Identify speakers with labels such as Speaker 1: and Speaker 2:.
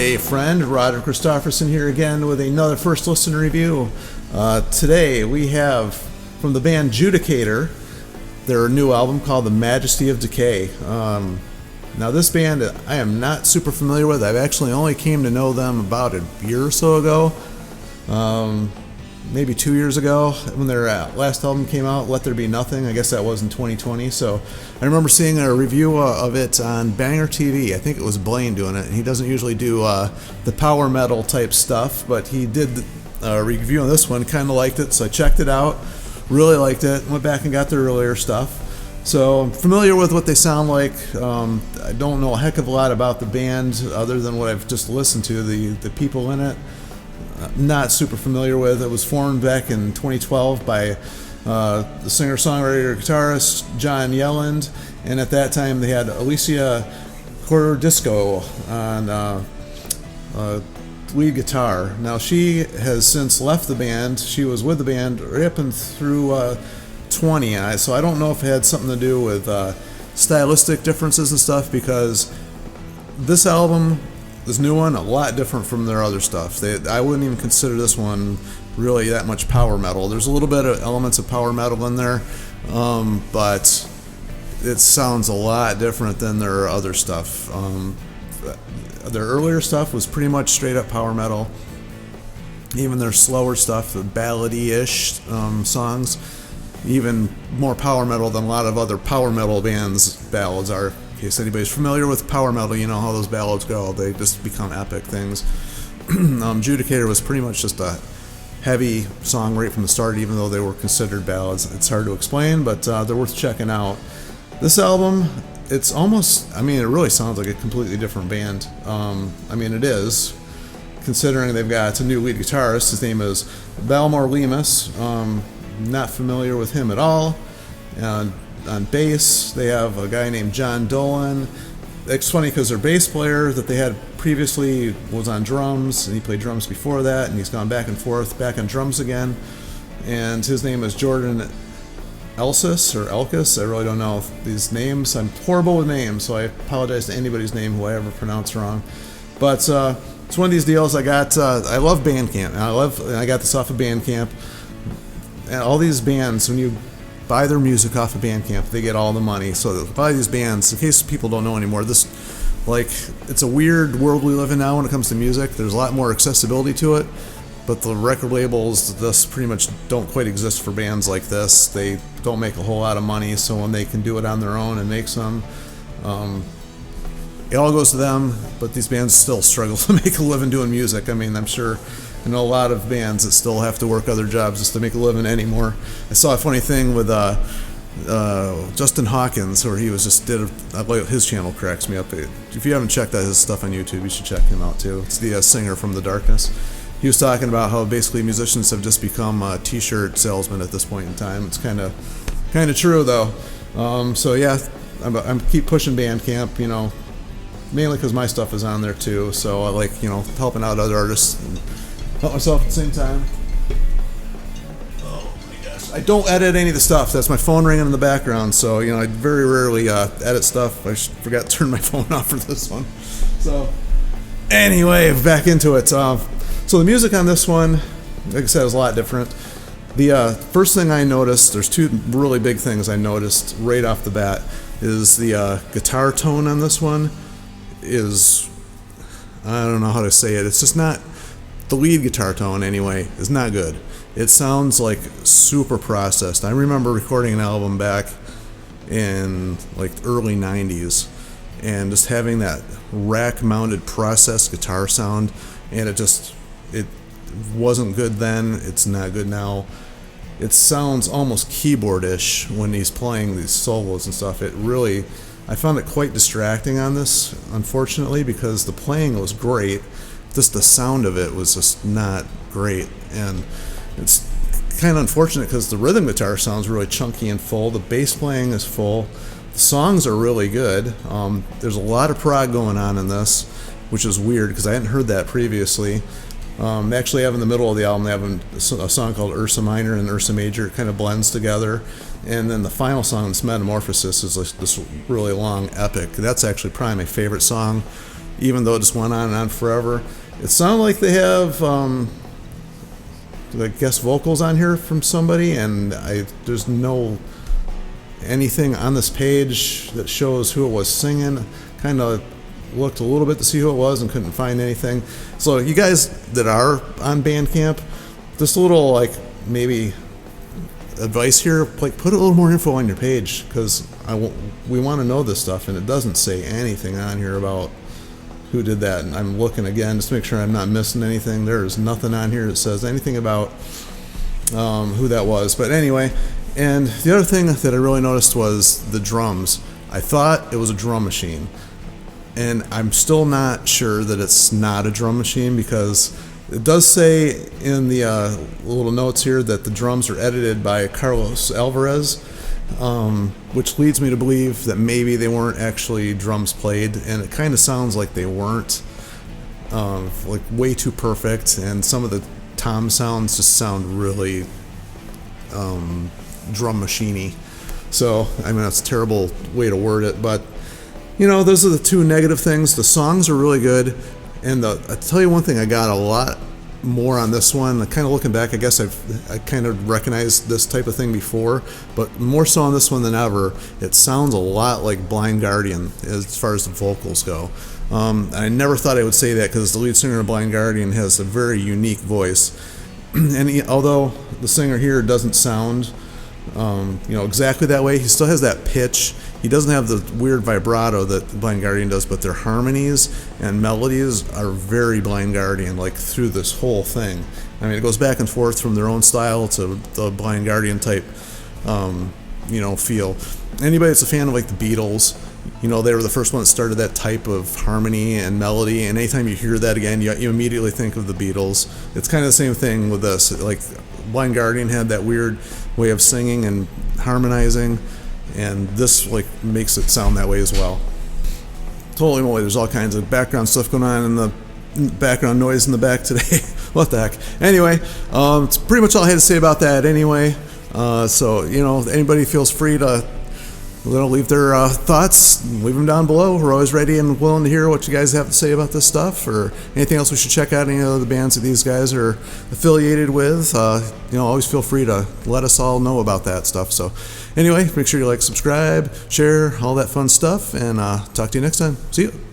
Speaker 1: Hey friend, Roger Christofferson here again with another first listen review. Today we have from the band Judicator their new album called The Majesty of Decay. Now this band I am not super familiar with. I've actually only came to know them about a year or so ago. Maybe 2 years ago when their last album came out, Let There Be Nothing. I guess that was in 2020. So I remember seeing a review of it on Banger TV. I think it was Blaine doing it. And he doesn't usually do the power metal type stuff, but he did a review on this one. Kind of liked it, so I checked it out. Really liked it. Went back and got their earlier stuff. So I'm familiar with what they sound like. I don't know a heck of a lot about the band other than what I've just listened to, the people in it. Not super familiar with. It was formed back in 2012 by the singer-songwriter guitarist John Yelland, and at that time they had Alicia Cordisco on lead guitar. Now she has since left the band. She was with the band right up and through 20, so I don't know if it had something to do with stylistic differences and stuff, because this album, this new one, a lot different from their other stuff. I wouldn't even consider this one really that much power metal. There's a little bit of elements of power metal in there, but it sounds a lot different than their other stuff. Their earlier stuff was pretty much straight up power metal. Even their slower stuff, the ballady-ish songs, even more power metal than a lot of other power metal bands' ballads are. In case anybody's familiar with power metal, you know how those ballads go. They just become epic things. Judicator was pretty much just a heavy song right from the start, even though they were considered ballads. It's hard to explain, but they're worth checking out. This album, it's almost, it really sounds like a completely different band. It is, considering it's a new lead guitarist. His name is Balmor Lemus. Not familiar with him at all. And on bass, they have a guy named John Dolan. It's funny because their bass player that they had previously was on drums, and he played drums before that, and he's gone back and forth, back on drums again. And his name is Jordan Elsis, or Elkis. I really don't know these names. I'm horrible with names, so I apologize to anybody's name who I ever pronounce wrong. But it's one of these deals I got. I love Bandcamp, and I got this off of Bandcamp. And all these bands, when you buy their music off of Bandcamp, they get all the money. So buy these bands, in case people don't know anymore, it's a weird world we live in now when it comes to music. There's a lot more accessibility to it, but the record labels this pretty much don't quite exist for bands like this. They don't make a whole lot of money, so when they can do it on their own and make some, it all goes to them, but these bands still struggle to make a living doing music. I'm sure I know a lot of bands that still have to work other jobs just to make a living anymore. I saw a funny thing with Justin Hawkins, where he was his channel cracks me up. If you haven't checked out his stuff on YouTube, you should check him out too. It's the singer from The Darkness. He was talking about how basically musicians have just become t-shirt salesmen at this point in time. It's kind of true though. So yeah, I'm keep pushing Bandcamp, mainly because my stuff is on there too. So I like helping out other artists and help myself at the same time. Oh my gosh. I don't edit any of the stuff. That's my phone ringing in the background. So, I very rarely edit stuff. I forgot to turn my phone off for this one. So, anyway, back into it. So the music on this one, like I said, is a lot different. The first thing I noticed, there's two really big things I noticed right off the bat, is the guitar tone on this one is, I don't know how to say it. It's just not, the lead guitar tone anyway is not good. It sounds like super processed. I remember recording an album back in early 90s and just having that rack mounted processed guitar sound, and it wasn't good then. It's not good now. It sounds almost keyboard-ish when he's playing these solos and stuff. I found it quite distracting on this, unfortunately, because the playing was great. Just the sound of it was just not great, and it's kind of unfortunate because the rhythm guitar sounds really chunky and full. The bass playing is full. The songs are really good. There's a lot of prog going on in this, which is weird because I hadn't heard that previously. They actually have in the middle of the album, they have a song called Ursa Minor and Ursa Major. It kind of blends together. And then the final song, this Metamorphosis, is this really long epic. That's actually probably my favorite song even though it just went on and on forever. It sounded like they have like guest vocals on here from somebody, and there's no anything on this page that shows who it was singing. Kind of looked a little bit to see who it was and couldn't find anything. So you guys that are on Bandcamp, just a little like maybe advice here, like put a little more info on your page, because we want to know this stuff, and it doesn't say anything on here about who did that. And I'm looking again just to make sure I'm not missing anything. There's nothing on here that says anything about who that was. But anyway, and the other thing that I really noticed was the drums. I thought it was a drum machine, and I'm still not sure that it's not a drum machine, because it does say in the little notes here that the drums are edited by Carlos Alvarez, which leads me to believe that maybe they weren't actually drums played, and it kind of sounds like they weren't, like way too perfect, and some of the tom sounds just sound really drum machine-y. So, I mean, that's a terrible way to word it, but, you know, those are the two negative things. The songs are really good, and I tell you one thing, I got a lot more on this one. Kind of looking back, I guess I kind of recognized this type of thing before, but more so on this one than ever. It sounds a lot like Blind Guardian as far as the vocals go. I never thought I would say that, because the lead singer of Blind Guardian has a very unique voice, and although the singer here doesn't sound exactly that way, he still has that pitch. He doesn't have the weird vibrato that Blind Guardian does, but their harmonies and melodies are very Blind Guardian, like through this whole thing. I mean, it goes back and forth from their own style to the Blind Guardian type, feel. Anybody that's a fan of like the Beatles, they were the first one that started that type of harmony and melody, and anytime you hear that again, you immediately think of the Beatles. It's kind of the same thing with this. Like, Blind Guardian had that weird way of singing and harmonizing, and this like makes it sound that way as well. Holy moly, there's all kinds of background stuff going on in the background noise in the back today. What the heck? Anyway, it's pretty much all I had to say about that anyway. So, anybody feels free to leave their thoughts, leave them down below. We're always ready and willing to hear what you guys have to say about this stuff, or anything else we should check out, any of the bands that these guys are affiliated with. Always feel free to let us all know about that stuff. So anyway, make sure you like, subscribe, share, all that fun stuff, and talk to you next time. See you.